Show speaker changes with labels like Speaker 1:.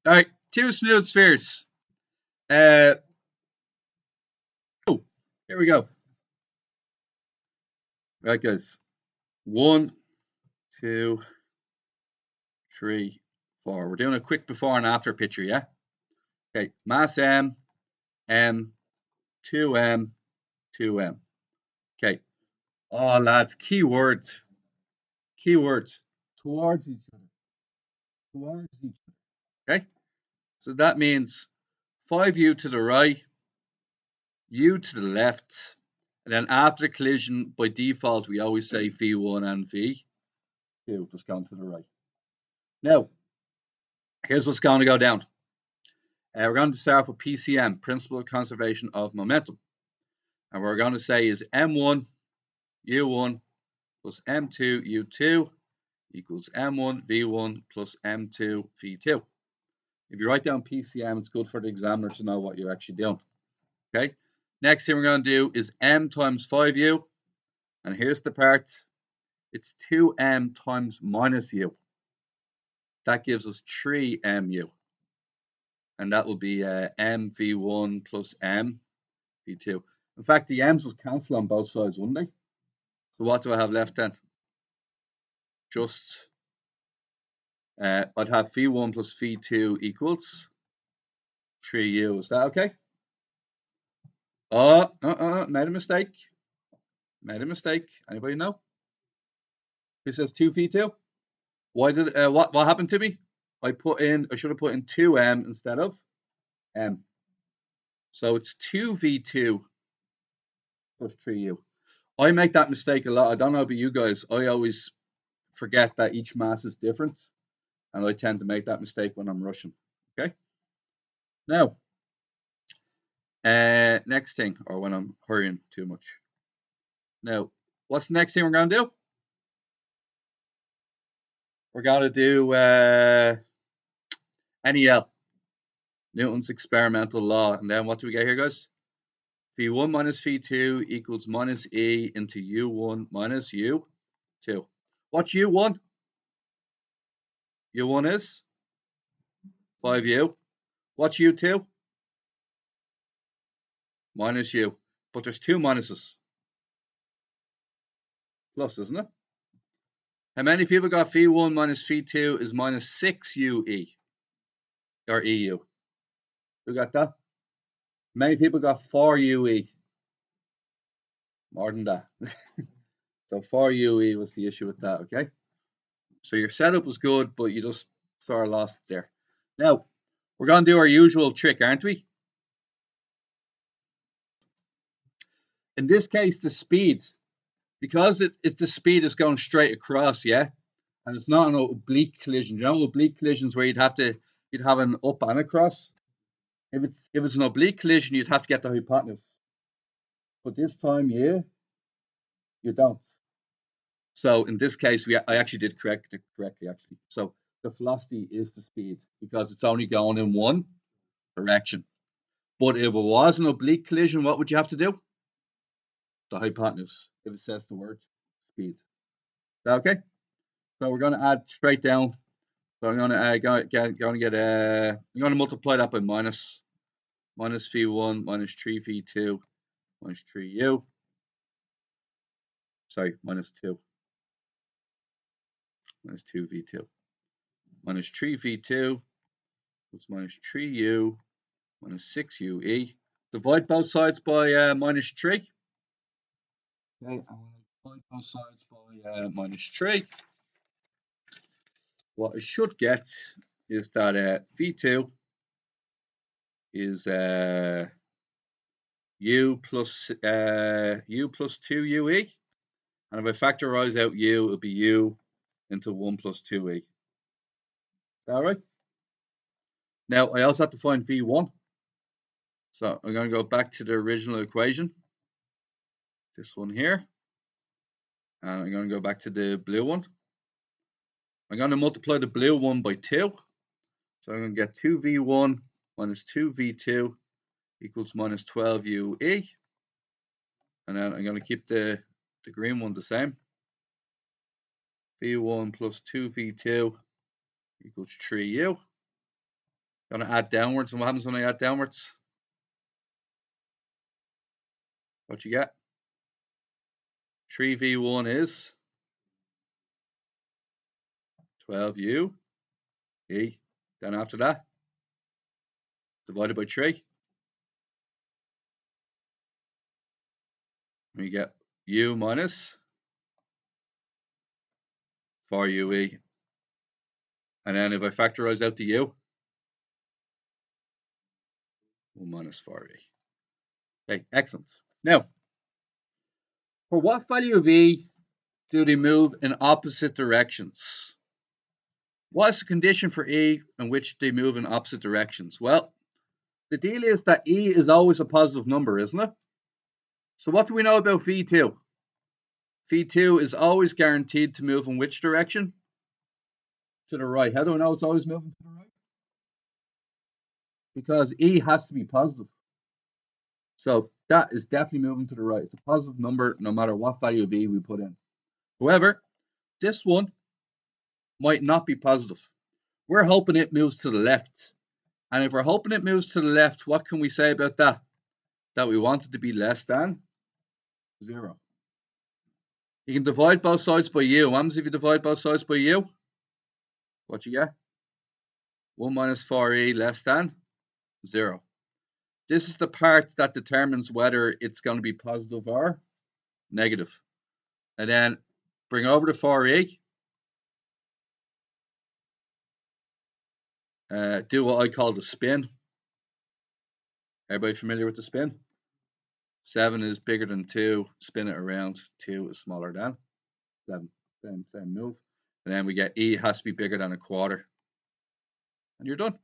Speaker 1: All right, two smooth spheres. Oh, here we go. Right, guys. 1, 2, 3, 4. We're doing a quick before and after picture, yeah? Okay, mass M, M, 2M, 2M. Okay. Oh, lads, keywords. Keywords. Towards each other. Towards each other. Okay? So that means 5U to the right, U to the left, and then after the collision, by default, we always say V1 and V2, just going to the right. Now, here's what's going to go down. We're going to start with PCM, Principle of Conservation of Momentum. And what we're going to say is M1 U1 plus M2 U2 equals M1 V1 plus M2 V2. If you write down PCM, it's good for the examiner to know what you're actually doing. Okay. Next thing we're going to do is M times 5U. And here's the part. It's 2M times minus U. That gives us 3MU. And that will be MV1 plus MV2. In fact, the M's will cancel on both sides, wouldn't they? So what do I have left then? Just, I'd have V1 plus V2 equals 3U. Is that okay? Oh, made a mistake. Made a mistake. Anybody know? Who says 2V2? Why did what happened to me? I should have put in 2M instead of M. So it's 2V2 plus 3U. I make that mistake a lot. I don't know about you guys. I always forget that each mass is different, and I tend to make that mistake when I'm rushing. Okay. Now, next thing, or when I'm hurrying too much. Now, what's the next thing we're going to do? We're going to do NEL, Newton's experimental law. And then what do we get here, guys? V1 minus V2 equals minus E into U1 minus U2. What's U1? U1 is 5U. What's U2? Minus U. But there's two minuses. Plus, isn't it? How many people got V1 minus V2 is minus 6UE? Or EU? Who got that? Many people got 4UE. More than that. So 4UE was the issue with that, okay? So your setup was good, but you just sort of lost it there. Now, we're going to do our usual trick, aren't we? In this case, the speed, because the speed is going straight across, yeah? And it's not an oblique collision. You know, oblique collisions where you'd have an up and across. If it's an oblique collision, you'd have to get the hypotenuse. But this time, yeah, you don't. So in this case, I actually did correctly actually. So the velocity is the speed because it's only going in one direction. But if it was an oblique collision, what would you have to do? The hypotenuse, if it says the word speed. Is that okay? So we're going to add straight down. So I'm going to multiply that by minus V1 minus 3V2 minus 3U. Sorry, minus 2. Minus 2V2. Minus 3V2 plus minus 3U minus 6UE. Divide both sides by minus 3. Okay, I'm going to divide both sides by minus 3. What I should get is that V2 is U plus 2UE. And if I factorize out U, it'll be U into 1 plus 2E. Is that right? Now, I also have to find V1. So I'm going to go back to the original equation. This one here. And I'm going to go back to the blue one. I'm going to multiply the blue one by 2. So I'm going to get 2V1 minus 2V2 equals minus 12UE. And then I'm going to keep the green one the same. V1 plus 2V2 equals 3U. Going to add downwards, and what happens when I add downwards? What you get? 3v1 is 12u e. Then after that, divided by 3. We get u minus 4ue. And then if I factorize out the u, 1 minus 4e. Okay, excellent. Now, for what value of e do they move in opposite directions? What is the condition for e in which they move in opposite directions? Well, the deal is that e is always a positive number, isn't it? So what do we know about v2? v2 is always guaranteed to move in which direction? To the right. How do I know it's always moving to the right? Because e has to be positive. So that is definitely moving to the right. It's a positive number no matter what value of e we put in. However, this one might not be positive. We're hoping it moves to the left. And if we're hoping it moves to the left, what can we say about that? That we want it to be less than 0. You can divide both sides by u. What happens if you divide both sides by u? What you get? 1 minus 4e less than 0. This is the part that determines whether it's going to be positive or negative. And then bring over the 4e. Do what I call the spin. Everybody familiar with the spin? 7 is bigger than 2. Spin it around. 2 is smaller than 7. Same move. And then we get e has to be bigger than a quarter. And you're done.